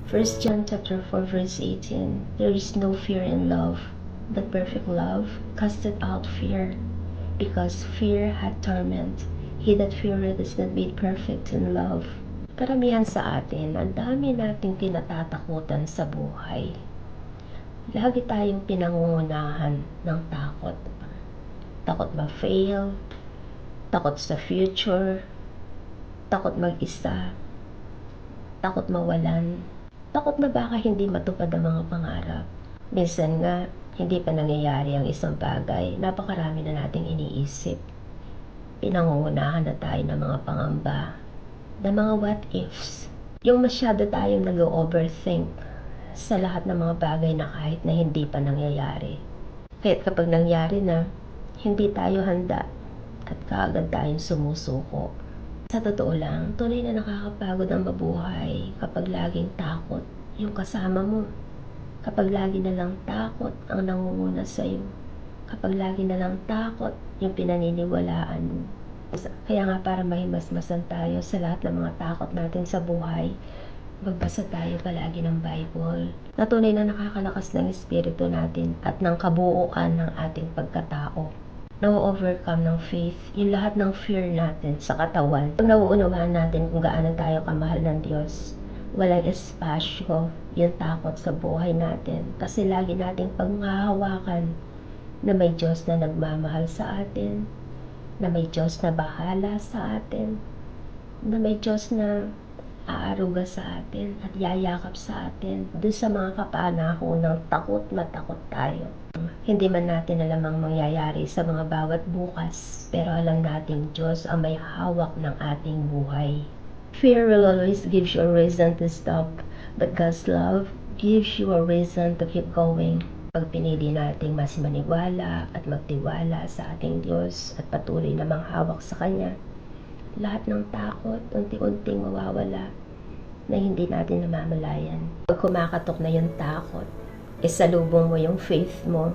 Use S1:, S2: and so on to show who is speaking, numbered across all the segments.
S1: First John chapter 4 verse 18. There is no fear in love, but perfect love casteth out fear, because fear hath torment. He that feareth is not made perfect in love. Karamihan sa atin, ang dami nating kinatatakutan sa buhay. Lagi tayong pinangungunahan ng takot. Takot ma-fail, takot sa future, takot mag-isa, takot mawalan, takot na baka hindi matupad ang mga pangarap. Minsan nga, hindi pa nangyayari ang isang bagay, napakarami na nating iniisip. Pinangungunahan na tayo ng mga pangamba, ng mga what ifs. Yung masyado tayong nag-overthink sa lahat ng mga bagay na kahit na hindi pa nangyayari. Kaya't kapag nangyari na, hindi tayo handa at kaagad tayong sumusuko. Sa totoo lang, tunay na nakakapagod ang mabuhay kapag laging takot yung kasama mo. Kapag lagi na lang takot ang nangunguna sa'yo. Kapag lagi na lang takot yung pinaniniwalaan mo. Kaya nga para mahimasmasan tayo sa lahat ng mga takot natin sa buhay, magbasa tayo palagi ng Bible na tunay na nakakalakas ng espiritu natin at ng kabuuan ng ating pagkatao. Na-overcome ng faith yung lahat ng fear natin sa katawan. Pag nauunawaan natin kung gaano tayo kamahal ng Diyos, walang espasyo yung takot sa buhay natin. Kasi lagi nating panghahawakan na may Diyos na nagmamahal sa atin, na may Diyos na bahala sa atin, na may Diyos na aaruga sa atin at yayakap sa atin doon sa mga kapanahon ng takot na takot tayo. Hindi man natin alam ang mangyayari sa mga bawat bukas, pero alam nating Diyos ang may hawak ng ating buhay. Fear will always give you a reason to stop, but God's love gives you a reason to keep going. Pag pinili nating mas maniwala at magtiwala sa ating Diyos at patuloy na manghawak sa Kanya, lahat ng takot unti-unting mawawala na hindi natin namamalayan. Pag kumakatok na yung takot, isalubong mo yung faith mo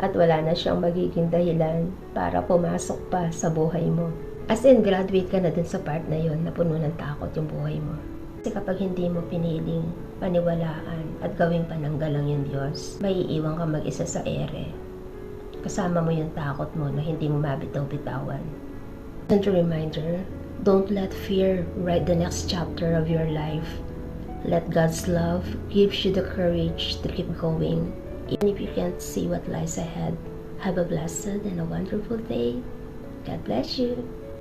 S1: at wala na siyang magiging dahilan para pumasok pa sa buhay mo. As in, graduate ka na dun sa part na yun na puno ng takot yung buhay mo. Kasi kapag hindi mo piniling paniwalaan at gawing pananggalang yung Diyos, may iiwan ka mag-isa sa ere. Kasama mo yung takot mo na hindi mo mabitaw-bitawan. Gentle reminder, don't let fear write the next chapter of your life. Let God's love give you the courage to keep going. Even if you can't see what lies ahead, have a blessed and a wonderful day. God bless you.